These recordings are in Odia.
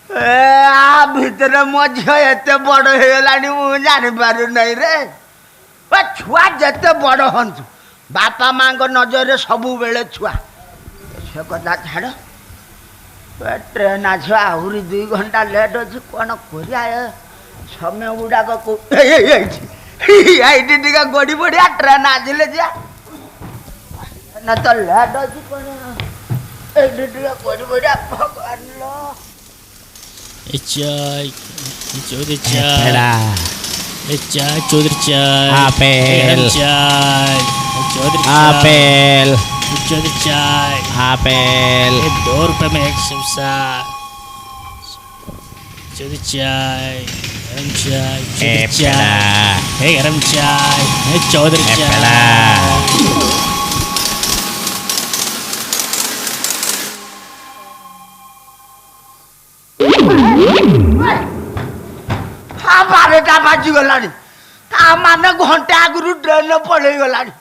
ଭିତରେ ମୋ ଝିଅ ଏତେ ବଡ଼ ହେଇଗଲାଣି ମୁଁ ଜାଣିପାରୁ ନାହିଁ ରେ। ଛୁଆ ଯେତେ ବଡ଼ ହୁଅନ୍ତୁ ବାପା ମାଙ୍କ ନଜରରେ ସବୁବେଳେ ଛୁଆ। ସେ କଥା ଛାଡ଼, ଟ୍ରେନ୍ ଆସିବ ଆହୁରି 2 ଘଣ୍ଟା ଲେଟ୍ ଅଛି। କ'ଣ କରିବା ସମୟ ଗୁଡ଼ାକ ଏଇଠି ଟିକେ ଗଡ଼ି ପଡ଼ିଆ, ଟ୍ରେନ୍ ଆସିଲେ ଯିବା ନା ତ ଲେଟ୍ ଅଛି। କ'ଣ ଏଇଠି ଟିକେ ଗଡ଼ି ପଡ଼ିଆ। ଭଗବାନ चाय चौधरी चाय चाय चौधरी चाय आपेल चाय चौधरी आपेल चौधरी चाय आपेल 2 रुपए में 1 समोसा चौधरी चाय गरम चाय चौधरी चाय गरम चाय चौधरी चाय। ବାରଟା ବାଜିଗଲାଣି, ତା ମାନେ ଘଣ୍ଟେ ଆଗରୁ ଟ୍ରେନ୍ ପଳେଇ ଗଲାଣି।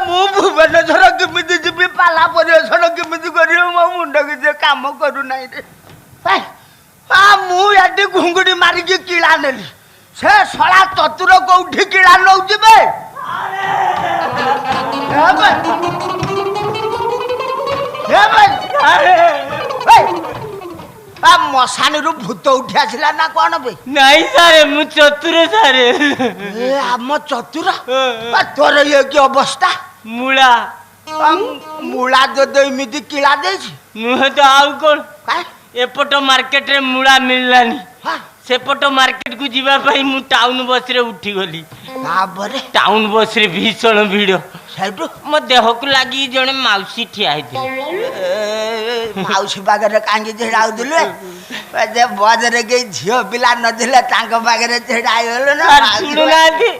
ମୁଁ ଭୁବନେଶ୍ୱର କେମିତି ଯିବି? ପାଲା ପରିବେଷଣ କେମିତି କରିବି? ମୋ ମୁଣ୍ଡ କିଛି କାମ କରୁନାହିଁ ରେ। ମୁଁ ଏଠି ଘୁଙ୍ଗୁଡ଼ି ମାରିକି କିଳା ନେଲି, ସେ ଶଳା ଚତୁର କୋଉଠି କିଳା ନଉଛି ବେ? ମଶାଣିରୁ ଭୂତ ଉଠି ଆସିଲା ନା କ'ଣ ବେ? ନାଇଁ ସାରେ, ମୁଁ ଚତୁର ସାରେ। ଆମ ଚତୁର? ତୋର ଇଏ କି ଅବସ୍ଥା? ମୂଳା ମୂଳା ଯଦି ଏମିତି କିଳା ଦେଇଛି ନୁହେଁ ତ ଆଉ କ'ଣ? ଏପଟ ମାର୍କେଟରେ ମୂଳା ମିଳିଲାନି, ସେପଟ ମାର୍କେଟକୁ ଯିବା ପାଇଁ ମୁଁ ଟାଉନ ବସରେ ଉଠିଗଲି। ତାପରେ ଟାଉନ ବସରେ ଭୀଷଣ ଭିଡ଼। ସେଇଠୁ ମୋ ଦେହକୁ ଲାଗି ଜଣେ ମାଉସୀ ଠିଆ ହେଇଥିଲେ। ମାଉସୀ ପାଖରେ କାହିଁକି ଛିଡ଼ାଉଥିଲୁ? ବସରେ କେହି ଝିଅ ପିଲା ନଥିଲେ ତାଙ୍କ ପାଖରେ ଛିଡ଼ା ହେଇଗଲୁ ନା? ଶୁଣୁନାହାନ୍ତି,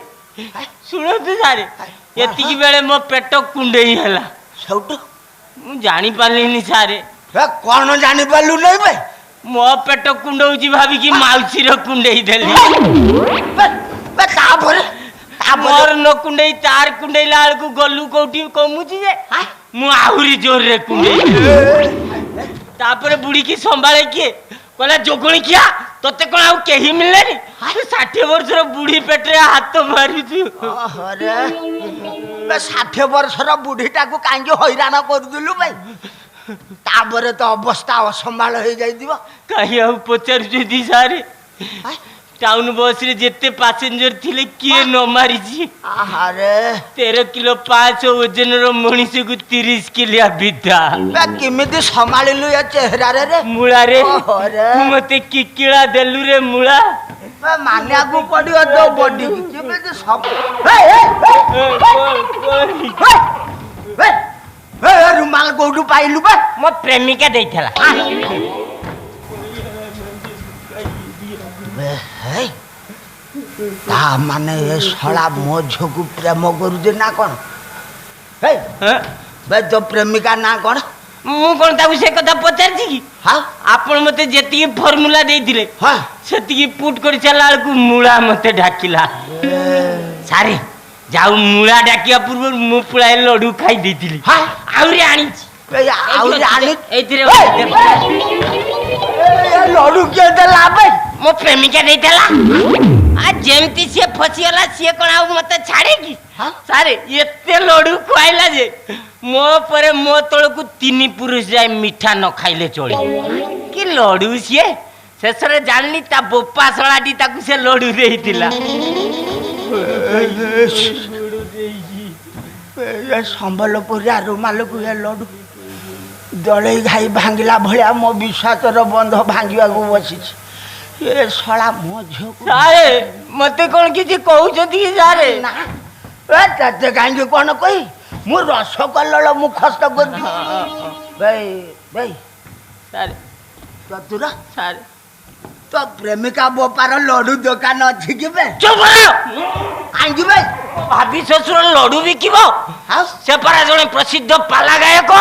ଶୁଣନ୍ତୁ ସାରେ, ଏତିକି ବେଳେ ମୋ ପେଟ କୁଣ୍ଡେଇ ହେଲା। ସେଇଠୁ ମୁଁ ଜାଣିପାରିଲିନି ସାରେ। କ'ଣ ଜାଣିପାରିଲୁ ନାହିଁ ବେ? ମୋ ପେଟ କୁଣ୍ଡଉଛି ଭାବିକି ମାଉସୀର କୁଣ୍ଡେଇ ଦେଲି। ତାପରେ ମୋର ନ କୁଣ୍ଡେଇ ତାର କୁଣ୍ଡେଇଲା ବେଳକୁ ଗଲୁ କୋଉଠି କମୁଛି ଯେ ମୁଁ ଆହୁରି ଜୋରରେ କୁଣ୍ଡେଇ। ତାପରେ ବୁଢ଼ୀକି ସମ୍ଭାଳେ କିଏ? କହିଲା ଯୋଗୁଣି କିଆ, ତତେ କ'ଣ ଆଉ କେହି ମିଳିଲେନି? 60 ବର୍ଷର ବୁଢ଼ୀ ପେଟରେ ହାତ ମାରୁଛୁ। 60 ବର୍ଷର ବୁଢ଼ୀଟାକୁ କାହିଁକି ହଇରାଣ କରୁଥିଲୁ ଭାଇ? ତାପରେ ତ ଅବସ୍ଥା ଅସମ୍ଭାଳ ହେଇଯାଇଥିବ। କାହିଁ ଆଉ ପଚାରୁଛନ୍ତି ସାରେ? ଟାଉନ ବସରେ ଯେତେ ପାସେଞ୍ଜର ଥିଲେ କିଏ ନ ମାରିଛି? 13 କିଲୋ 500 ଓଜନର ମଣିଷକୁ 30 କିଲିଆ ବିଧା। କେମିତି ସମ୍ଭାଳିଲୁ ଏ ଚେହେରାରେ? ମୂଳାରେ ମତେ କିକିଳା ଦେଲୁ ରେ ମୂଳା। ମାନିବାକୁ ପଡିବ ତୋ ବଡିକି। କେମିତି ରୁମାଲ କୋଉଠୁ ପାଇଲୁ ବା? ମୋ ପ୍ରେମିକା ଦେଇଥିଲା। ତା ମାନେ ଏ ଶଳା ମୋ ଝିଅକୁ ପ୍ରେମ କରୁଛି ନା କ'ଣ? ତୋ ପ୍ରେମିକା ନା କ'ଣ? ମୁଁ କ'ଣ ତାକୁ ସେ କଥା ପଚାରିଛି କି? ଆପଣ ମତେ ଯେତିକି ଫର୍ମୁଲା ଦେଇଥିଲେ ସେତିକି ପୁଟ୍ କରି ଚାଲିଲା ବେଳକୁ ମୂଳା ମତେ ଡାକିଲା। ସାରେ ଯାଉ ମୂଳା ଡାକିବା ପୂର୍ବରୁ ମୁଁ ପୁଳାଏ ଲଡୁ ଖାଇ ଦେଇଥିଲି। ଆହୁରି ଆଣିଛି, ଏଇଥିରେ ଲଡୁ କିଏ ଦେଲା? ମୋ ପ୍ରେମିକା ଦେଇଥିଲା। ଯେମିତି ସିଏ ଫସିଗଲା ସିଏ କ'ଣ ଆଉ ମତେ ଛାଡେ କି? ସାରେ ଏତେ ଲଡୁ ଖୁଆଇଲା ଯେ ମୋ ପରେ ମୋ ତଳକୁ 3 ପୁରୁଷ ଯାଇ ମିଠା ନ ଖାଇଲେ ଚଳିବ। କି ଲଡୁ ସିଏ! ଶେଷରେ ଜାଣିଲି ତା ବୋପା ଶଳାଟି ତାକୁ ସେ ଲଡୁ ଦେଇଥିଲା। ସମ୍ବଲପୁରିଆ ରୁମାଲକୁ ଏ ଲଡୁ ଦଳେଇ ଘାଇ ଭାଙ୍ଗିଲା ଭଳିଆ ମୋ ବିଶ୍ୱାସର ବନ୍ଧ ଭାଙ୍ଗିବାକୁ ବସିଛି। ଏ ଶଳା ମୋ ଝିଅକୁ। ସାରେ ମତେ କ'ଣ କିଛି କହୁଛନ୍ତି କି ସାରେ? ନା ତତେ କାହିଁକି କ'ଣ କହି? ମୁଁ ରସଗୋଲା ମୁଖସ୍ତ କରୁଛି। ସାରେ ଚତୁର, ସାରେ ତୋ ପ୍ରେମିକା ବୋପାର ଲଡୁ ଦୋକାନ ଅଛି କି ବେ? ଚୁପ କାହିଁକି ବେ? ଭାବି ଶ୍ୱଶୁର ଲଡୁ ବିକିବ? ସେ ପରା ଜଣେ ପ୍ରସିଦ୍ଧ ପାଲା ଗାୟକ।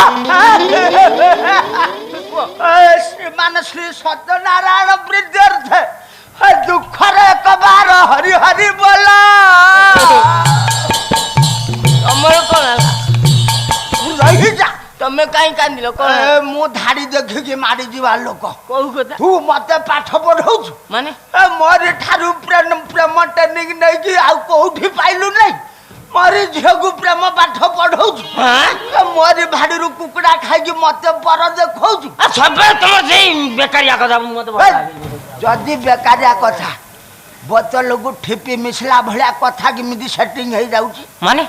ଶ୍ରୀମାନ ଶ୍ରୀ ସତ୍ୟନାରାୟଣ ପ୍ରୀତ୍ୟର୍ଥ ଦୁଃଖରେ ଏକବାର ହରି ହରି ବୋଲ। ତମର କ'ଣ ହେଲା? ରହିଯା। ତମେ ତମେ କାହିଁ କାନ୍ଦିଲ କଣ ମୁଁ ଧାଡି ଦେଖିକି ମାରି ଯିବା ଲୋକ କୋଉ କଥା ତୁ ମତେ ପାଠ ପଢଉଛୁ ମାନେ ମୋରି ଠାରୁ ପ୍ରେମ ଟ୍ରେନିଂ ନେଇକି ଆଉ କୋଉଠି ପାଇଲୁ ନାହିଁ ମୋରି ଝିଅକୁ ପ୍ରେମ ପାଠ ପଢଉଛୁ ମୋରି ଭାଡିରୁ କୁକୁଡା ଖାଇକି ମତେ ପର ଦେଖଉଛୁ ସବୁବେଳେ ତମର ସେଇ ବେକାରିଆ କଥା ମତେ ଯଦି ବେକାରିଆ କଥା ବୋତଲକୁ ଠିପି ମିଶିଲା ଭଳିଆ କଥା କେମିତି ସେଟିଂ ହେଇଯାଉଛି ମାନେ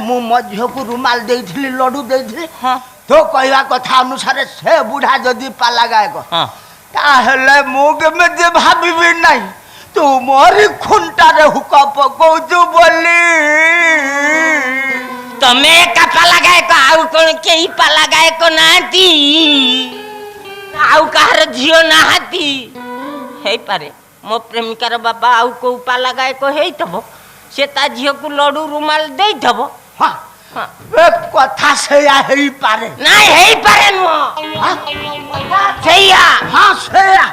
ମୁଁ ମୋ ଝିଅକୁ ରୁମାଲ ଦେଇଥିଲି ଲଡୁ ଦେଇଥିଲି ହଁ ତୋ କହିବା କଥା ଅନୁସାରେ ସେ ବୁଢା ଯଦି ପାଲା ଗାୟକ ହଁ ତାହେଲେ ମୁଁ କେମିତି ଭାବିବି ନାହିଁ ତୁ ମୋରି ଖୁଣ୍ଟାରେ ହୁକ ପକଉଛୁ ବୋଲି ତମେ ଏକା ପାଲା ଗାୟକ ଆଉ କଣ କେହି ପାଲା ଗାୟକ ନାହାନ୍ତି ଆଉ କାହାର ଝିଅ ନାହାନ୍ତି ହେଇପାରେ ମୋ ପ୍ରେମିକାର ବାବା ଆଉ କୋଉ ପାଲା ଗାୟକ ହେଇଥିବ ସେ ତା ଝିଅକୁ ଲଡୁ ରୁମାଲ ଦେଇଥିବ କଥା ସେଇଆ ହେଇପାରେ ନାଇଁ ହେଇପାରେ ନୁହଁ ସେଇଆ ହଁ ସେଇଆ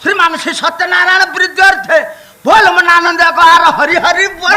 ଶ୍ରୀମାନ ଶ୍ରୀ ସତ୍ୟନାରାୟଣ ପ୍ରୀତ୍ୟର୍ଥେ बोल मनानंद को आर हरि हरि बोल